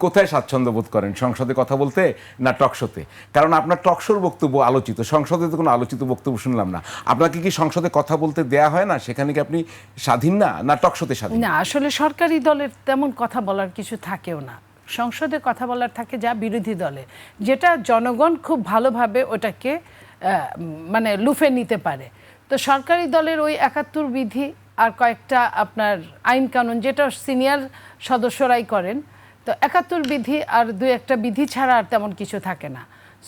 কোথায় স্বাচ্ছন্দ্য বোধ করেন, সংসদে কথা বলতে না টকশোতে? কারণ আপনার টকশোর বক্তব্য আলোচিত, সংসদে তো কোনো আলোচিত বক্তব্য শুনলাম না। আপনাকে কি সংসদে কথা বলতে দেয়া হয় না? সেখানে কি আপনি স্বাধীন না টকশোতে স্বাধীন? না, আসলে সরকারি দলের তেমন কথা বলার কিছু থাকেও না। সংসদে কথা বলার থাকে যা বিরোধী দলে, যেটা জনগণ খুব ভালোভাবে ওটাকে মানে লুফে নিতে পারে। তো সরকারি দলের ওই ৭১ বিধি আর কয়েকটা আপনার আইন কানুন, যেটা সিনিয়র সদস্যরাই করেন, তো ৭১ বিধি আর দু একটা বিধি ছাড়া আর তেমন কিছু থাকে না।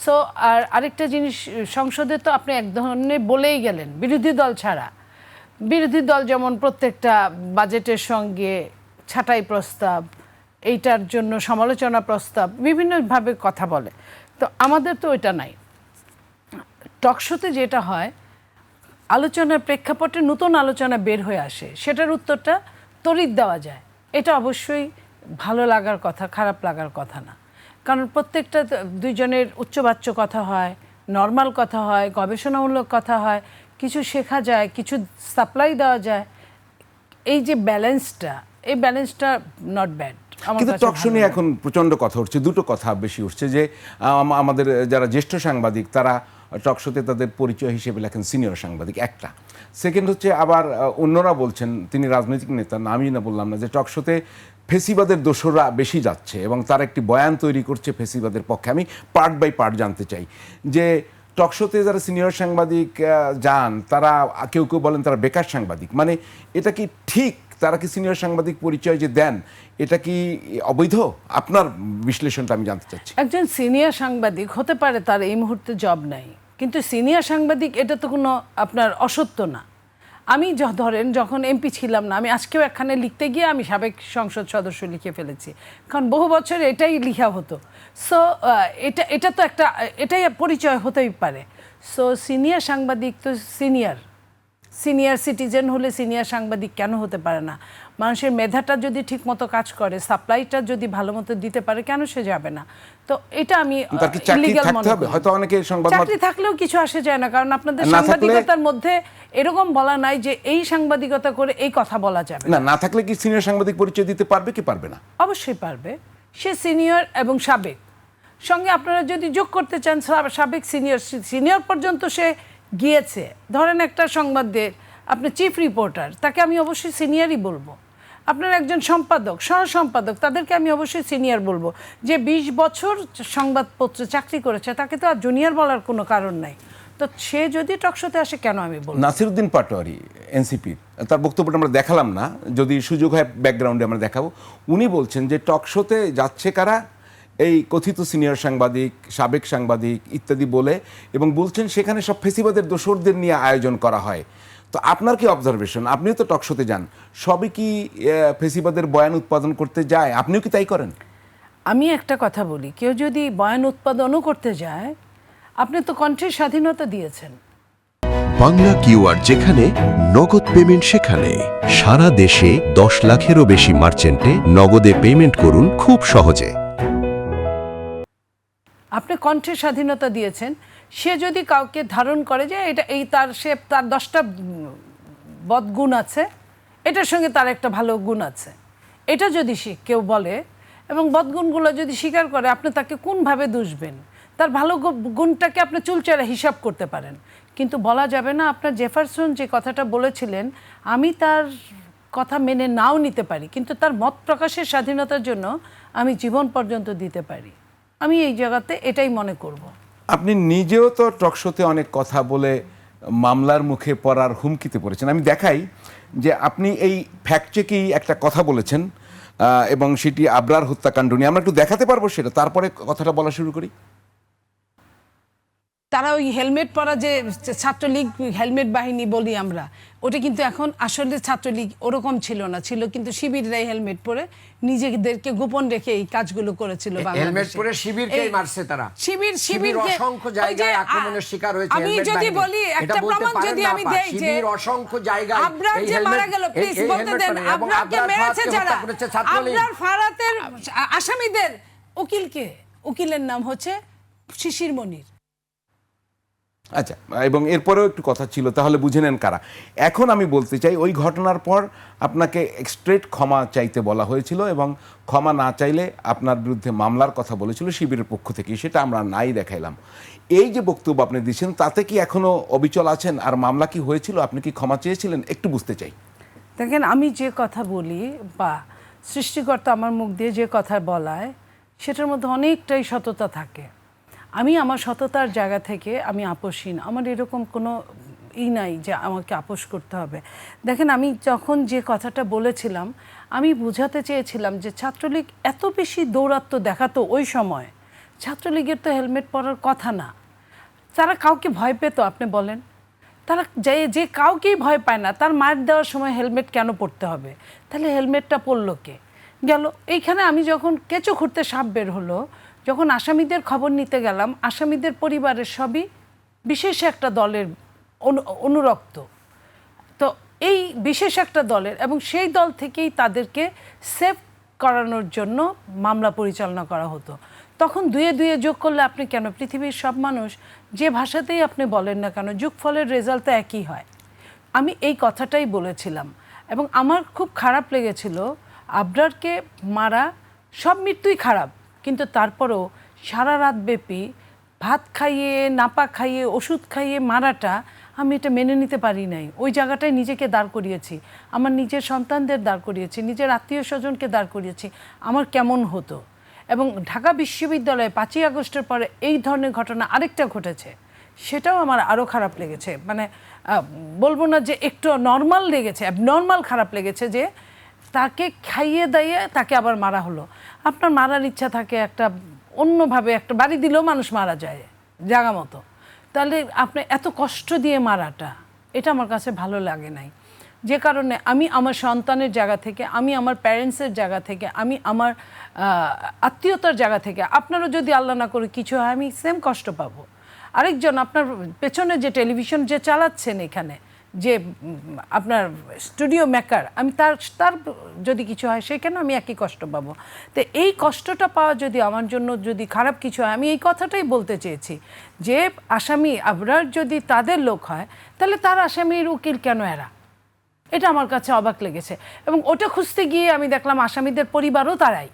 সো আর আরেকটা জিনিস, সংসদে তো আপনি এক ধরনের বলেই গেলেন বিরোধী দল ছাড়া। বিরোধী দল যেমন প্রত্যেকটা বাজেটের সঙ্গে ছাঁটাই প্রস্তাব, এইটার জন্য সমালোচনা প্রস্তাব, বিভিন্নভাবে কথা বলে। তো আমাদের তো ওইটা নাই। টকশোতে যেটা হয়, আলোচনার প্রেক্ষাপটে নতুন আলোচনা বের হয়ে আসে, সেটার উত্তরটা তড়িৎ দেওয়া যায়। এটা অবশ্যই ভালো লাগার কথা, খারাপ লাগার কথা না। কারণ প্রত্যেকটা দুইজনের উচ্চবাচ্য কথা হয়, নর্মাল কথা হয়, গবেষণামূলক কথা হয়, কিছু শেখা যায়, কিছু সাপ্লাই দেওয়া যায়। এই যে ব্যালেন্সটা, এই ব্যালেন্সটা নট ব্যাড। কিন্তু টকশো নিয়ে এখন প্রচণ্ড কথা উঠছে, দুটো কথা বেশি উঠছে, যে আমাদের যারা জ্যেষ্ঠ সাংবাদিক তারা টকশোতে তাদের পরিচয় হিসেবে লেখেন সিনিয়র সাংবাদিক, একটা। সেকেন্ড হচ্ছে আবার অন্যরা বলছেন, তিনি রাজনৈতিক নেতা না, আমি না বললাম না, যে টকশোতে ফেসিবাদের দোসররা বেশি যাচ্ছে এবং তারা একটি বয়ান তৈরি করছে ফেসিবাদের পক্ষে। আমি পার্ট বাই পার্ট জানতে চাই যে টকশোতে যারা সিনিয়র সাংবাদিক যান, তারা কেউ কেউ বলেন তারা বেকার সাংবাদিক, মানে এটা কি ঠিক? তারা কি সিনিয়র সাংবাদিক পরিচয় যে দেন, এটা কি অবৈধ? আপনার বিশ্লেষণটা আমি জানতে চাচ্ছি। একজন সিনিয়র সাংবাদিক হতে পারে তার এই মুহূর্তে জব নাই, কিন্তু সিনিয়র সাংবাদিক এটা তো কোনো আপনার অসত্য না। আমি ধরেন যখন এমপি ছিলাম না, আমি আজকেও একখানে লিখতে গিয়ে আমি সাবেক সংসদ সদস্য লিখে ফেলেছি, কারণ বহু বছর এটাই লিখা হতো। সো এটা তো একটা, এটাই পরিচয় হতেই পারে। সো সিনিয়র সাংবাদিক তো সিনিয়র সিটিজেন হলে সিনিয়র সাংবাদিক কেন হতে পারে না? মানুষের মেধাটা যদি ঠিক মতো কাজ করে, সাপ্লাইটা যদি ভালো মতো দিতে পারে, কেন সে যাবে না? তো এটা আমি ইলিগাল মনে করি। হয়তো অনেকে চাকরি থাকলেও কিছু আসে যায় না, কারণ আপনাদের সাংবাদিকতার মধ্যে এরকম বলা নাই যে এই সাংবাদিকতা করে এই কথা বলা যাবে না। না থাকলে কি সিনিয়র সাংবাদিক পরিচয় দিতে পারবে কি পারবে না? অবশ্যই পারবে। সে সিনিয়র এবং সাবেক সঙ্গে আপনারা যদি যোগ করতে চান সাবেক সিনিয়র পর্যন্ত সে গিয়েছে। ধরেন একটা সংবাদের আপনি চিফ রিপোর্টার, তাকে আমি অবশ্যই সিনিয়রই বলবো। আপনার একজন সম্পাদক, সহ সম্পাদক, তাদেরকে আমি অবশ্যই সিনিয়র বলবো। যে 20 বছর সংবাদপত্রে চাকরি করেছে, তাকে তো আর জুনিয়র বলার কোনো কারণ নাই। তো সে যদি টকশোতে আসে, কেন আমি বলবো? নাসিরউদ্দিন পাটোয়ারি, এনসিপির, তার বক্তব্যটা আমরা দেখালাম না, যদি সুযোগ হয় ব্যাকগ্রাউন্ডে আমরা দেখাবো। উনি বলছেন যে টকশোতে যাচ্ছে কারা, এই কথিত সিনিয়র সাংবাদিক, সাবেক সাংবাদিক ইত্যাদি বলে, এবং বলছেন সেখানে সব ফেসিবাদের দোসরদের নিয়ে আয়োজন করা হয়। তো আপনার কি অবজারভেশন? আপনিও তো টকশোতে যান, সবই কি ফেসিবাদের বয়ান উৎপাদন করতে যায়? আপনিও কি তাই করেন? আমি একটা কথা বলি, কেউ যদি বয়ান উৎপাদনও করতে যায়, আপনি তো কণ্ঠের স্বাধীনতা দিয়েছেন। বাংলা কিউআর, যেখানে নগদ পেমেন্ট সেখানে। সারা দেশে 10 লাখেরও বেশি মার্চেন্টে নগদে পেমেন্ট করুন খুব সহজে। আপনি কণ্ঠের স্বাধীনতা দিয়েছেন। সে যদি কাউকে ধারণ করে যে এটা তার 10টা বদগুণ আছে, এটার সঙ্গে তার একটা ভালো গুণ আছে, এটা যদি কেউ বলে এবং বদগুণগুলো যদি স্বীকার করে, আপনি তাকে কোনভাবে দুষবেন? তার ভালো গুণটাকে আপনি চুলচেরা হিসাব করতে পারেন, কিন্তু বলা যাবে না। আপনার জেফারসন যে কথাটা বলেছিলেন, আমি তার কথা মেনে নাও নিতে পারি, কিন্তু তার মত প্রকাশের স্বাধীনতার জন্য আমি জীবন পর্যন্ত দিতে পারি। আমি এই জায়গাতে এটাই মনে করব। আপনি নিজেও তো টকশোতে অনেক কথা বলে মামলার মুখে পড়ার হুমকিতে পড়েছেন। আমি দেখাই যে আপনি এই ফ্যাক্ট চেকেই একটা কথা বলেছেন, এবং সেটি আবরার হত্যাকাণ্ড নিয়ে। আমরা একটু দেখাতে পারবো সেটা, তারপরে কথাটা বলা শুরু করি। তারা ওই হেলমেট পরা যে ছাত্রলীগ হেলমেট বাহিনী বলি আমরা, ওটা কিন্তু এখন আসলে ছাত্রলীগ ওরকম ছিল না, ছিল কিন্তু শিবিররাই হেলমেট পরে নিজেদেরকে গোপন রেখে এই কাজগুলো করেছিল। হেলমেট পরে শিবিরকেই মারছে তারা। শিবির অসংখ্য জায়গায় আক্রমণের শিকার হয়েছে। আমি যদি বলি একটা প্রমাণ যদি আমি দেই যে শিবির অসংখ্য জায়গায় আবরার যে মারা গেল, প্লিজ বলতে দেন। আবরারকে মেরেছে যারা, আবরার ফারাতের আসামিদের উকিলের নাম হচ্ছে শিশির মনির। আচ্ছা, এবং এরপরেও একটু কথা ছিল, তাহলে বুঝে নেন কারা। এখন আমি বলতে চাই, ওই ঘটনার পর আপনাকে স্ট্রেট ক্ষমা চাইতে বলা হয়েছিল এবং ক্ষমা না চাইলে আপনার বিরুদ্ধে মামলার কথা বলেছিল শিবিরের পক্ষ থেকে, সেটা আমরা নাই দেখাইলাম। এই যে বক্তব্য আপনি দিচ্ছেন, তাতে কি এখনো অবিচল আছেন? আর মামলা কি হয়েছিল? আপনি কি ক্ষমা চেয়েছিলেন? একটু বুঝতে চাই। দেখেন, আমি যে কথা বলি বা সৃষ্টিকর্তা আমার মুখ দিয়ে যে কথা বলায়, সেটার মধ্যে অনেকটাই সততা থাকে। আমি আমার সততার জায়গা থেকে আমি আপোষহীন, আমার এরকম কোনো নাই যে আমাকে আপোষ করতে হবে। দেখেন, আমি যখন যে কথাটা বলেছিলাম, আমি বোঝাতে চেয়েছিলাম যে ছাত্রলীগ এত বেশি দৌরাত্ম্য দেখাতো ওই সময়, ছাত্রলীগের তো হেলমেট পরার কথা না। তারা কাউকে ভয় পেত? আপনি বলেন। তারা যে কাউকেই ভয় পায় না, তার মার দেওয়ার সময় হেলমেট কেন পরতে হবে? তাহলে হেলমেটটা পরলো কে? গেল এইখানে আমি যখন কেঁচো খুঁড়তে সাপ বের হলো, যখন আসামিদের খবর নিতে গেলাম, আসামিদের পরিবারের সবই বিশেষ একটা দলের অনুরক্ত। তো এই বিশেষ একটা দলের, এবং সেই দল থেকেই তাদেরকে সেভ করানোর জন্য মামলা পরিচালনা করা হতো। তখন দুয়ে দুয়ে যোগ করলে আপনি কেন, পৃথিবীর সব মানুষ যে ভাষাতেই আপনি বলেন না কেন, যোগফলের রেজাল্ট তো একই হয়। আমি এই কথাটাই বলেছিলাম এবং আমার খুব খারাপ লেগেছিল আবরারকে মারা। সব মৃত্যুই খারাপ, কিন্তু তারপরও সারা রাত ব্যাপী ভাত খাইয়ে, নাপা খাইয়ে, ওষুধ খাইয়ে মারাটা আমি এটা মেনে নিতে পারি নাই। ওই জায়গাটায় নিজেকে দাঁড় করিয়েছি, আমার নিজের সন্তানদের দাঁড় করিয়েছি, নিজের আত্মীয় স্বজনকে দাঁড় করিয়েছি। আমার কেমন হতো। এবং ঢাকা বিশ্ববিদ্যালয়ে 5ই আগস্টের পরে এই ধরনের ঘটনা আরেকটা ঘটেছে, সেটাও আমার আরও খারাপ লেগেছে। মানে বলবো না যে একটু নর্মাল লেগেছে, অ্যাবনর্মাল খারাপ লেগেছে যে তাকে খাইয়ে দাইয়ে তাকে আবার মারা হলো। আপনার মারার ইচ্ছা থাকে একটা অন্যভাবে, একটা বাড়ি দিলেও মানুষ মারা যায় জায়গা মতো, তাহলে আপনি এত কষ্ট দিয়ে মারাটা, এটা আমার কাছে ভালো লাগে নাই। যে কারণে আমি আমার সন্তানের জায়গা থেকে, আমি আমার প্যারেন্টসের জায়গা থেকে, আমি আমার আত্মীয়তার জায়গা থেকে, আপনারও যদি আল্লাহ না করে কিছু হয়, আমি সেম কষ্ট পাবো। আরেকজন আপনার পেছনে যে টেলিভিশন যে চালাচ্ছেন এখানে, যে আপনার স্টুডিও মেকার, আমি তার যদি কিছু হয় সেখানে আমি একই কষ্ট পাবো। তো এই কষ্টটা পাওয়া যদি আমার জন্য যদি খারাপ কিছু হয়, আমি এই কথাটাই বলতে চেয়েছি যে আসামি আবরার যদি তাদের লোক হয়, তাহলে তার আসামির উকিল কেন এরা? এটা আমার কাছে অবাক লেগেছে। এবং ওটা খুঁজতে গিয়ে আমি দেখলাম আসামিদের পরিবারও তারাই।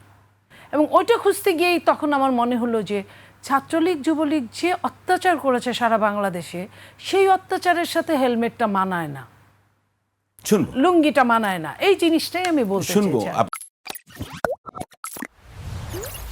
এবং ওইটা খুঁজতে গিয়েই তখন আমার মনে হলো যে ছাত্রলীগ যুবলীগ যে অত্যাচার করেছে সারা বাংলাদেশে, সেই অত্যাচারের সাথে হেলমেটটা মানায় না, শুনবো, লুঙ্গিটা মানায় না। এই জিনিসটাই আমি বলতে শুনবো। চাইছি।